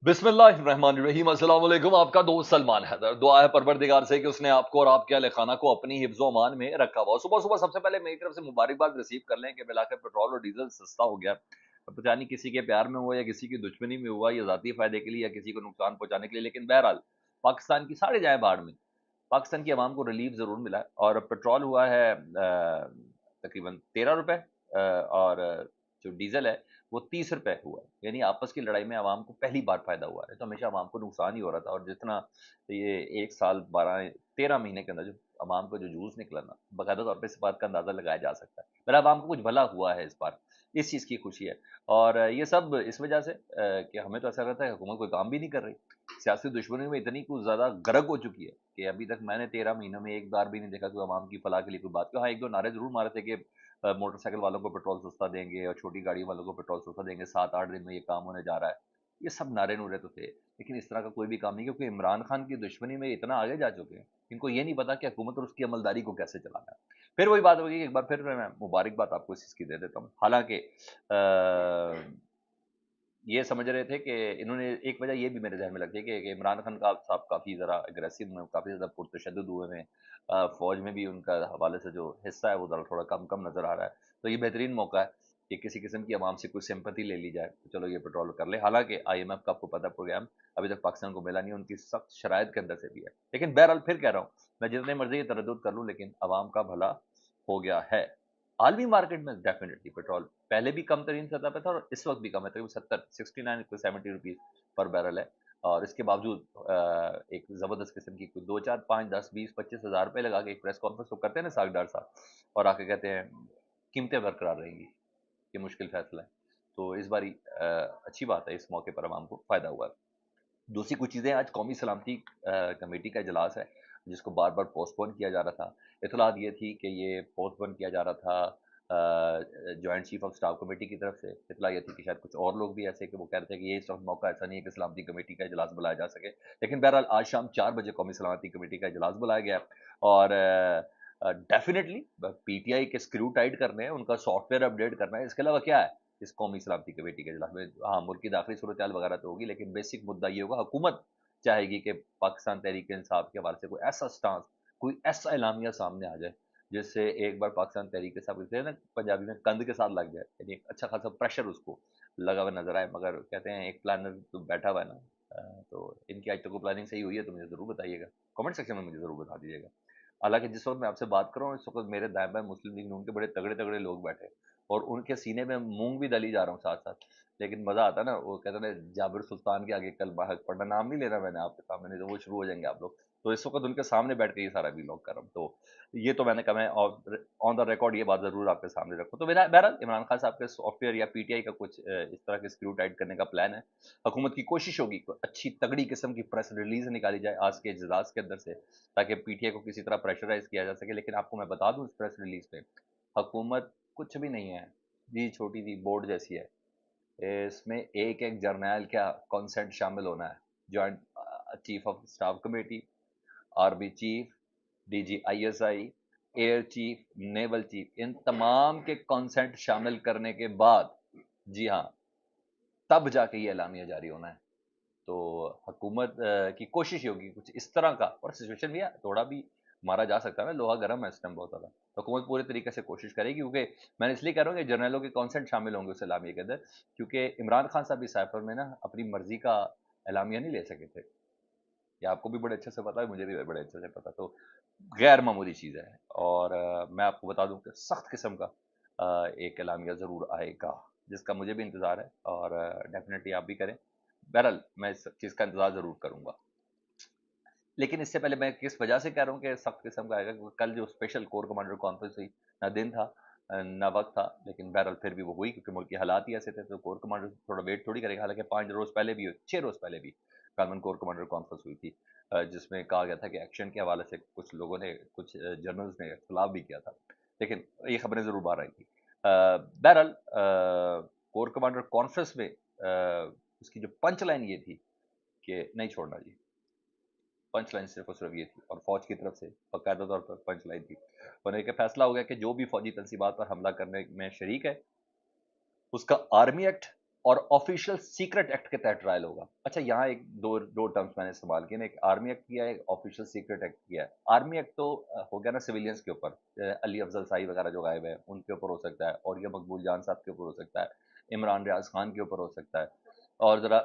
बिस्मिल्लाहिर्रहमानिर्रहीम। अस्सलाम वालेकुम। आपका दोस्त सलमान हैदर। दुआ है परवरदिगार से कि उसने आपको और आपके अहल खाना को अपनी हिफ्ज़ ओ अमान में रखा हुआ। सुबह सुबह सबसे पहले मेरी तरफ से मुबारकबाद रिसीव कर लें कि बिलाखिर पेट्रोल और डीजल सस्ता हो गया। अब पता नहीं किसी के प्यार में हुआ या किसी की दुश्मनी में हुआ या ज़ाती फ़ायदे के लिए या किसी को नुकसान पहुंचाने के लिए, लेकिन बहरहाल पाकिस्तान की साढ़े जाए बाढ़ में पाकिस्तान की आवाम को रिलीफ ज़रूर मिला है। और पेट्रोल हुआ है तकरीबन 13 रुपए, और जो डीजल है वो 30 रुपए हुआ है। यानी आपस की लड़ाई में आवाम को पहली बार फायदा हुआ है। तो हमेशा आवाम को नुकसान ही हो रहा था, और जितना ये 1 साल 12 13 महीने के अंदर जो आवाम को जो जूस निकला ना, बाकायदा तौर पर इस बात का अंदाजा लगाया जा सकता है। पर आवाम को कुछ भला हुआ है इस बार, इस चीज़ की खुशी है। और ये सब इस वजह से कि हमें तो ऐसा लगता है हुकूमत कोई काम भी नहीं कर रही, सियासी दुश्मनी में इतनी कुछ ज़्यादा गर्क हो चुकी है कि अभी तक मैंने 13 महीनों में एक बार भी नहीं देखा कि आवाम की फलाह के लिए कोई बात की। हाँ, एक दो नारे जरूर मारे थे कि मोटरसाइकिल वालों को पेट्रोल सस्ता देंगे और छोटी गाड़ी वालों को पेट्रोल सस्ता देंगे, 7 8 दिन में ये काम होने जा रहा है। ये सब नारे नूरे तो थे, लेकिन इस तरह का कोई भी काम नहीं, क्योंकि इमरान खान की दुश्मनी में इतना आगे जा चुके हैं, इनको ये नहीं पता कि हुकूमत और उसकी अमलदारी को कैसे चलाना है। फिर वही बात होगी, एक बार फिर मैं मुबारकबाद आपको इस चीज़ की दे देता हूँ। हालांकि ये समझ रहे थे कि इन्होंने एक वजह ये भी मेरे ज़हन में लगती है कि इमरान खान का साहब काफ़ी ज़रा अग्रेसिव में, काफ़ी ज़्यादा पुरतशद्दुद हुए हैं। फ़ौज में भी उनका हवाले से जो हिस्सा है वो ज़रा थोड़ा कम कम नज़र आ रहा है। तो ये बेहतरीन मौका है कि किसी किस्म की आवाम से कुछ सिंपैथी ले ली जाए, तो चलो ये पेट्रोल कर ले। हालांकि IMF का आपको पता प्रोग्राम अभी तक पाकिस्तान को मिला नहीं, उनकी सख्त शराइत के अंदर से भी है। लेकिन बहरहाल फिर कह रहा हूँ, मैं जितने मर्जी तरद्दुद कर लूँ, लेकिन आवाम का भला हो गया है। आलमी मार्केट में डेफिनेटली पेट्रोल पहले भी कम तरीन सतह पे था और इस वक्त भी कम है, तकरीबन 69 70 रुपीज पर बैरल है। और इसके बावजूद एक जबरदस्त किस्म की कुछ 2 4 5 10 20 25 हज़ार रुपए लगा के एक प्रेस कॉन्फ्रेंस तो करते हैं ना सागदार साहब, और आके कहते हैं कीमतें बरकरार रहेंगी। ये मुश्किल फैसला है। तो इस बारी अच्छी बात है, इस मौके पर आवाम को फायदा हुआ है। दूसरी कुछ चीज़ें, आज कौमी सलामती कमेटी का इजलास है, जिसको बार बार पोस्टपोन किया जा रहा था। इतलात ये थी कि ये पोस्टपोन किया जा रहा था joint chief of staff committee की तरफ से। इतला ये थी कि शायद कुछ और लोग भी ऐसे कि वो कह रहे थे कि ये इस वक्त मौका ऐसा नहीं है कि सलामती कमेटी का इजलास बुलाया जा सके। लेकिन बहरहाल आज शाम 4 बजे कौमी सलामती कमेटी का इजलास बुलाया गया। और डेफिनेटली PTI के स्क्रू टाइट करने हैं, उनका सॉफ्टवेयर अपडेट करना है। इसके अलावा क्या है इस कौमी सलामती कमेटी के इजलास में? हाँ, मुल्क की दाखिली सूरत हाल वगैरह तो होगी, लेकिन बेसिक मुद्दा ये होगा, हुकूमत चाहेगी कि पाकिस्तान तहरीक इंसाफ के हवाले से कोई ऐसा स्टांस, कोई ऐसा एलामिया सामने आ जाए जिससे एक बार पाकिस्तान तहरीक इंसाफ कहते हैं ना पंजाबी में, कंध के साथ लग जाए, यानी एक अच्छा खासा प्रेशर उसको लगा हुआ नजर आए। मगर कहते हैं एक प्लानर तो बैठा हुआ है ना। तो इनकी आज तक को प्लानिंग सही हुई है तो मुझे ज़रूर बताइएगा, कमेंट सेक्शन में मुझे ज़रूर बता दीजिएगा। हालांकि जिस वक्त मैं आपसे बात कर रहा हूँ, इस वक्त मेरे दाएं बाएं मुस्लिम लीग नून के बड़े तगड़े तगड़े लोग बैठे हैं, और उनके सीने में मूंग भी दली जा रहा हूँ साथ साथ। लेकिन मजा आता है ना, वो कहते हैं ना, जाबिर सुल्तान के आगे कलमा हक पढ़ना, नाम नहीं लेना मैंने आपके सामने, नहीं तो वो शुरू हो जाएंगे आप लोग। तो इस वक्त उनके सामने बैठ के ये सारा व्लॉग कर रहा हूँ, तो ये तो मैंने कहा मैं ऑन द रिकॉर्ड ये बात जरूर आपके सामने रखूँ। तो मेरा बहरहाल इमरान खान साहब के सॉफ्टवेयर या PTI का कुछ इस तरह के स्क्रू टाइट करने का प्लान है। हुकूमत की कोशिश होगी कोई अच्छी तगड़ी किस्म की प्रेस रिलीज निकाली जाए आज के इजलास के अंदर से, ताकि PTI को किसी तरह प्रेशराइज किया जा सके। लेकिन आपको मैं बता दूं, इस प्रेस रिलीज में हुकूमत कुछ भी नहीं है जी, छोटी सी बोर्ड जैसी है। इसमें एक एक जर्नैल क्या कॉन्सेंट शामिल होना है। Joint chief of staff committee, army chief, DG ISI, air chief, naval chief, इन तमाम के कॉन्सेंट शामिल करने के बाद, जी हाँ, तब जाके ये एलामिया जारी होना है। तो हुकूमत की कोशिश ये होगी कुछ इस तरह का, और सिचुएशन भी है, थोड़ा भी मारा जा सकता है ना, लोहा गर्म है इस टाइम बहुत ज़्यादा। तो हुकूमत पूरे तरीके से कोशिश करेगी, क्योंकि मैंने इसलिए कह रहा हूँ कि जर्नलों के कॉन्सेंट शामिल होंगे उस एलामिया के अंदर, क्योंकि इमरान खान साहब इस साइफर में ना अपनी मर्जी का एलामिया नहीं ले सके थे। ये आपको भी बड़े अच्छे से पता है, मुझे भी बड़े अच्छे से पता। तो गैर मामूली चीज़ है। और मैं आपको बता दूं कि सख्त किस्म का एक एलामिया ज़रूर आएगा, जिसका मुझे भी इंतज़ार है, और डेफिनेटली आप भी करें। बहरहाल मैं इस चीज़ का इंतज़ार ज़रूर करूँगा। लेकिन इससे पहले मैं किस वजह से कह रहा हूँ कि सख्त किस्म का आएगा, क्योंकि कल जो स्पेशल कोर कमांडर कॉन्फ्रेंस हुई, ना दिन था ना वक्त था, लेकिन बहरहाल फिर भी वो हुई, क्योंकि मुल्क के हालात ही ऐसे थे। तो कोर कमांडर थोड़ा वेट थोड़ी करेगा, हालांकि 5 रोज़ पहले भी, 6 रोज़ पहले भी कानून कोर कमांडर कॉन्फ्रेंस हुई थी, जिसमें कहा गया था कि एक्शन के हवाले से कुछ लोगों ने, कुछ जर्नल्स ने इख्तलाफ भी किया था, लेकिन ये खबरें ज़रूर बाहर आई थी। बहरहाल कोर कमांडर कॉन्फ्रेंस में उसकी जो पंच लाइन ये थी कि नहीं छोड़ना जी। पंच लाइन सिर्फ और सिर्फ ये थी, और फौज की तरफ से बाकायदा तौर पर पंच लाइन थी। और एक फैसला हो गया कि जो भी फौजी तनसीबात पर हमला करने में शरीक है, उसका आर्मी एक्ट اور آفیشیل سیکرٹ ایکٹ کے تحت ٹرائل ہوگا. اچھا یہاں ایک دو ٹرمز میں نے استعمال کیے نا, ایک آرمی ایکٹ کیا ہے, ایک آفیشیل سیکرٹ ایکٹ کیا ہے. آرمی ایکٹ تو ہو گیا نا سویلینس کے اوپر, علی افضل سائی وغیرہ جو غائب ہے ان کے اوپر ہو سکتا ہے, اور یہ مقبول جان صاحب کے اوپر ہو سکتا ہے, عمران ریاض خان کے اوپر ہو سکتا ہے, اور ذرا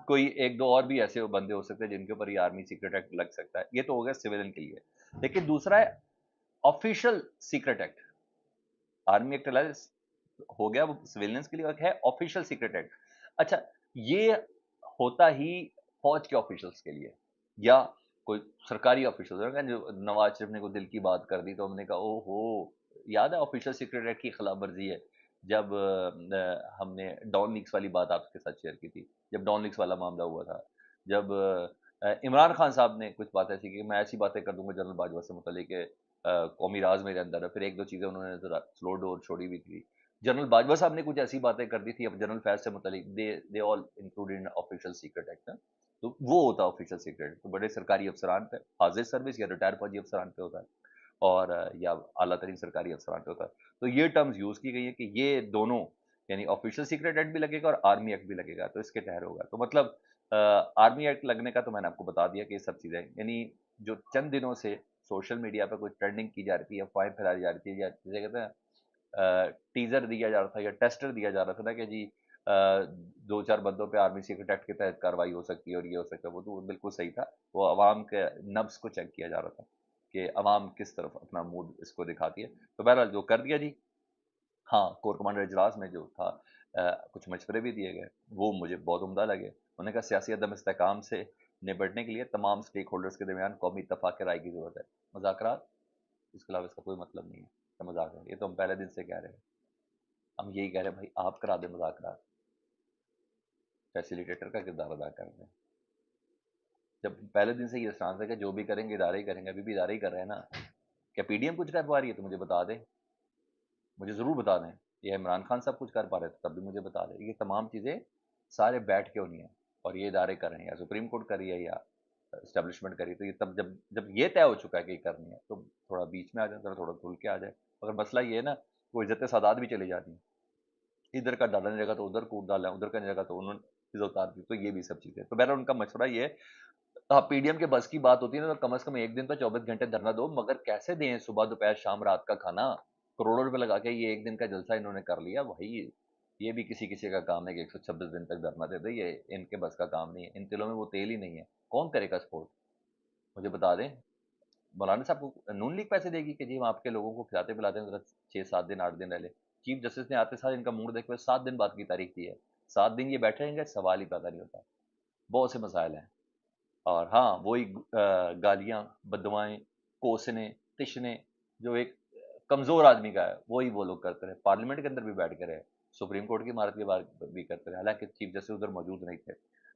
کوئی ایک دو اور بھی ایسے بندے ہو سکتے ہیں جن کے اوپر یہ آرمی سیکرٹ ایکٹ لگ سکتا ہے. یہ تو ہو گیا سویلین کے لیے. لیکن دوسرا ہے official secret act. Army act ہو گیا وہ سویلنس کے لیے, ایک ہے آفیشیل سیکرٹ ایکٹ. اچھا یہ ہوتا ہی فوج کے آفیشلس کے لیے یا کوئی سرکاری آفیشل. جو نواز شریف نے کوئی دل کی بات کر دی تو ہم نے کہا او ہو, یاد ہے آفیشیل سیکرٹ ایکٹ کی خلاف ورزی ہے. جب ہم نے ڈان لیکس والی بات آپ کے ساتھ شیئر کی تھی, جب ڈان لیکس والا معاملہ ہوا تھا, جب عمران خان صاحب نے کچھ بات ایسی کی, میں ایسی باتیں کر دوں گا جنرل باجوہ سے متعلق, قومی راز میرے اندر ہے, پھر ایک دو چیزیں انہوں نے ذرا سلو ڈور چھوڑی ہوئی تھی. جنرل باجوہ صاحب نے کچھ ایسی باتیں کر دی تھی اب جنرل فیض سے متعلق, they all included in official secret act. تو وہ ہوتا ہے آفیشیل سیکرٹ, تو بڑے سرکاری افسران پہ, حاضر سروس یا ریٹائر فوجی افسران پہ ہوتا ہے, اور یا اعلیٰ ترین سرکاری افسران پہ ہوتا ہے. تو یہ ٹرمز یوز کی گئی ہیں کہ یہ دونوں یعنی آفیشیل سیکرٹ ایکٹ بھی لگے گا اور آرمی ایکٹ بھی لگے گا, تو اس کے تحت ہوگا. تو مطلب آرمی ایکٹ لگنے کا تو میں نے آپ کو بتا دیا کہ یہ سب چیزیں, یعنی جو چند دنوں سے سوشل میڈیا پہ کوئی ٹرینڈنگ کی جا رہی ہے, افواہیں پھیلائی جا رہی تھی, یا جسے کہتے ہیں ٹیزر دیا جا رہا تھا یا ٹیسٹر دیا جا رہا تھا نا کہ جی دو چار بندوں پہ آرمی سیکرٹ ایکٹ کے تحت کارروائی ہو سکتی ہے اور یہ ہو سکتا ہے, وہ تو بالکل صحیح تھا. وہ عوام کے نبض کو چیک کیا جا رہا تھا کہ عوام کس طرف اپنا موڈ اس کو دکھاتی ہے. تو بہرحال جو کر دیا جی. ہاں کور کمانڈر اجلاس میں جو تھا کچھ مشورے بھی دیے گئے, وہ مجھے بہت عمدہ لگے. انہوں نے کہا سیاسی عدم استحکام سے نپٹنے کے لیے تمام سٹیک ہولڈرز کے درمیان قومی اتفاق کے رائے کی ضرورت ہے. مذاکرات, اس کے علاوہ اس کا کوئی مطلب نہیں ہے مذاکرات. یہ تو ہم پہلے دن سے کہہ رہے ہیں, ہم یہی کہہ رہے ہیں بھائی آپ کرا دیں مذاکرات, فیسیلیٹیٹر کا کردار ادا کر دیں. جب پہلے دن سے یہ اسٹانس ہے کہ جو بھی کریں گے ادارے ہی کریں گے, ابھی بھی ادارے ہی کر رہے ہیں نا. کیا پی ڈی ایم کچھ کر پا رہی ہے تو مجھے بتا دیں, مجھے ضرور بتا دیں. یہ عمران خان صاحب کچھ کر پا رہے تھے تب بھی مجھے بتا دیں. یہ تمام چیزیں سارے بیٹھ کے ہونی ہیں, اور یہ ادارے کر رہے ہیں, یا سپریم کورٹ کر رہی ہے یا اسٹیبلشمنٹ کری. تو یہ تب جب یہ طے ہو چکا ہے کہ یہ کرنی ہے تو تھوڑا بیچ میں آ جائے, تھوڑا کھل کے آ جائے. مگر مسئلہ یہ ہے نا, وہ عزت سادات بھی چلی جاتی ہیں, ادھر کا ڈالنے جگہ تو ادھر کوٹ ڈالا, ادھر کا جگہ تو انہوں نے چیز اتار دی. تو یہ بھی سب چیزیں, تو بہرحال ان کا مشورہ یہ ہے, ہاں پی ڈی ایم کے بس کی بات ہوتی ہے نا, تو کم از کم ایک دن تو 24 گھنٹے دھرنا دو, مگر کیسے دیں صبح دوپہر شام رات کا کھانا, کروڑوں روپے لگا کے یہ ایک دن کا جلسہ انہوں نے کر لیا. بھائی یہ بھی کسی کسی کا کام ہے کہ 126 دن تک دھرنا دے دے, یہ ان کے بس کا کام نہیں ہے. ان تلوں میں وہ تیل ہی نہیں ہے, کون کرے گا سپورٹ, مجھے بتا دیں. مولانا صاحب کو نون لیگ پیسے دے گی کہ جی ہم آپ کے لوگوں کو کھلاتے پلاتے ہیں, ذرا 6-7 دن 8 دن رہ لے. چیف جسٹس نے آتے ساتھ ان کا موڈ دیکھ کے 7 دن بعد کی تاریخ دی ہے, 7 دن یہ بیٹھے رہیں گے, سوال ہی پیدا نہیں ہوتا. بہت سے مسائل ہیں. اور ہاں وہی گالیاں, بددعائیں, کوسنے, تشنے جو ایک کمزور آدمی کا ہے, وہی وہ لوگ کرتے رہے. پارلیمنٹ کے اندر بھی بیٹھ کے رہے, سپریم کورٹ کی عمارت کے باہر بھی کرتے رہے, حالانکہ چیف جسٹس ادھر موجود نہیں تھے.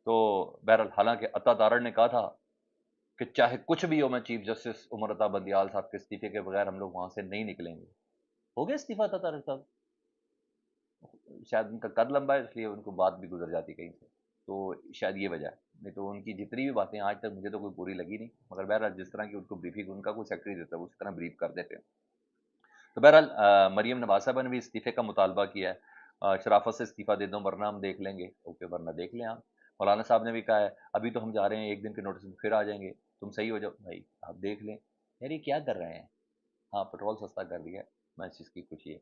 تو بہرحال حالانکہ عطا تارڑ نے کہا تھا کہ چاہے کچھ بھی ہو, میں چیف جسٹس عمر عطا بندیال صاحب کے استعفے کے بغیر ہم لوگ وہاں سے نہیں نکلیں گے. ہو گیا استعفیٰ عطا تارڑ صاحب, شاید ان کا قد لمبا ہے اس لیے ان کو بات بھی گزر جاتی کہیں سے, تو شاید یہ وجہ ہے. نہیں تو ان کی جتنی بھی باتیں آج تک مجھے تو کوئی پوری لگی نہیں, مگر بہرحال جس طرح کی ان کو بریفنگ ان کا کوئی سیکٹری دیتا ہے اسی طرح بریف کر دیتے ہیں. تو بہرحال مریم نواز صاحبہ نے بھی استعفے کا مطالبہ کیا ہے, شرافت سے استعفیٰ دے دو ورنہ ہم دیکھ لیں گے. اوکے, ورنہ دیکھ لیں آپ. مولانا صاحب نے بھی کہا ہے ابھی تو ہم جا رہے ہیں, ایک دن کے نوٹس میں پھر آ جائیں گے, تم صحیح ہو جاؤ. بھائی آپ دیکھ لیں یار یہ کیا کر رہے ہیں. ہاں پٹرول سستا کر دیا, میں اس چیز کی خوشی ہے.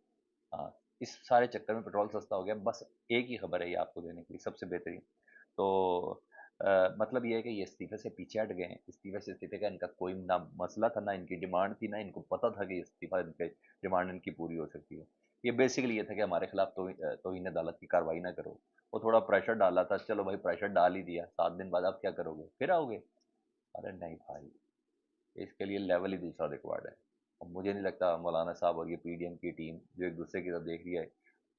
ہاں اس سارے چکر میں پٹرول سستا ہو گیا, بس ایک ہی خبر ہے یہ آپ کو دینے کے لیے سب سے بہترین. تو مطلب یہ ہے کہ یہ استعفے سے پیچھے ہٹ گئے ہیں. استعفے کا ان کا کوئی نہ مسئلہ تھا, نہ ان کی ڈیمانڈ تھی, نہ ان کو پتہ تھا کہ استعفیٰ ان کے ڈیمانڈ ان کی پوری ہو سکتی ہے. یہ بیسیکلی یہ تھا کہ ہمارے خلاف توہین عدالت کی کارروائی نہ کرو. وہ تھوڑا پریشر ڈالا تھا, چلو بھائی پریشر ڈال ہی دیا, 7 دن بعد آپ کیا کرو گے, پھر آؤ گے. ارے نہیں بھائی, اس کے لیے لیول ہی دوسرا ریکوائرڈ ہے. اور مجھے نہیں لگتا مولانا صاحب اور یہ پی ڈی ایم کی ٹیم جو ایک دوسرے کی طرف دیکھ رہی ہے,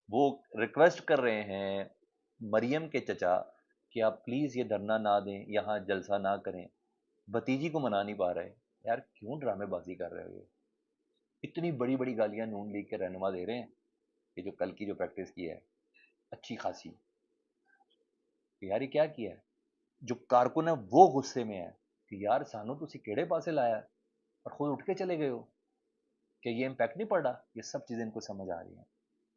وہ ریکویسٹ کر رہے ہیں مریم کے چچا کہ آپ پلیز یہ دھرنا نہ دیں, یہاں جلسہ نہ کریں. بھتیجی کو منا نہیں پا رہے. یار کیوں ڈرامے بازی کر رہے ہو, اتنی بڑی بڑی گالیاں نون لیگ کے رہنما دے رہے ہیں کہ جو کل کی جو پریکٹس کی ہے اچھی خاصی, یار یہ کیا کیا ہے. جو کارکن ہے وہ غصے میں ہے کہ یار سانو تسی کیڑے پاسے لایا ہے, اور خود اٹھ کے چلے گئے ہو کہ یہ امپیکٹ نہیں پڑ رہا. یہ سب چیزیں ان کو سمجھ آ رہی ہیں.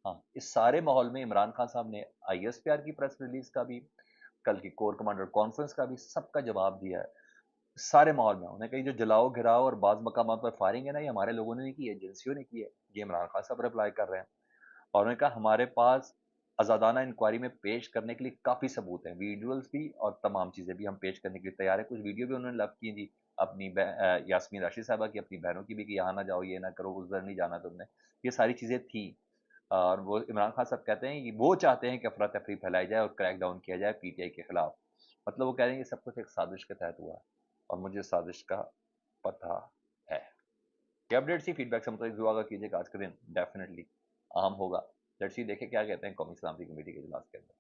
हाँ, इस सारे माहौल में इमरान खान साहब ने आईएसपीआर की प्रेस रिलीज का भी, कल की कोर कमांडर कॉन्फ्रेंस का भी सबका जवाब दिया है। सारे माहौल में उन्हें कहीं जो जलाओ घिराओ और बाज़ मकामात पर फायरिंग है ना, ये हमारे लोगों ने नहीं की है, एजेंसियों ने की है। ये इमरान खान साहब रिप्लाई कर रहे हैं। और उन्होंने कहा हमारे पास आज़ादाना इंक्वायरी में पेश करने के लिए काफ़ी सबूत हैं, विजुअल्स भी और तमाम चीज़ें भी हम पेश करने के लिए तैयार हैं। कुछ वीडियो भी उन्होंने लव की थी, अपनी यास्मीन राशिद साहबा की, अपनी बहनों की भी, कि यहाँ ना जाओ, ये ना करो, उधर नहीं जाना तुमने। ये सारी चीज़ें थी। और वो इमरान खान साहब कहते हैं कि वो चाहते हैं कि अफरा तफरी फैलाई जाए और क्रैक डाउन किया जाए पीटीआई के खिलाफ। मतलब वो कह रहे हैं कि सब कुछ एक साजिश के तहत हुआ है और मुझे साजिश का पता है। ये अपडेट सी फीडबैक से मतलब दुआ कीजिएगा, आज के दिन डेफिनेटली अहम होगा। लेट्स सी देखें क्या कहते हैं कौमी सलामती कमेटी के इजलास के अंदर।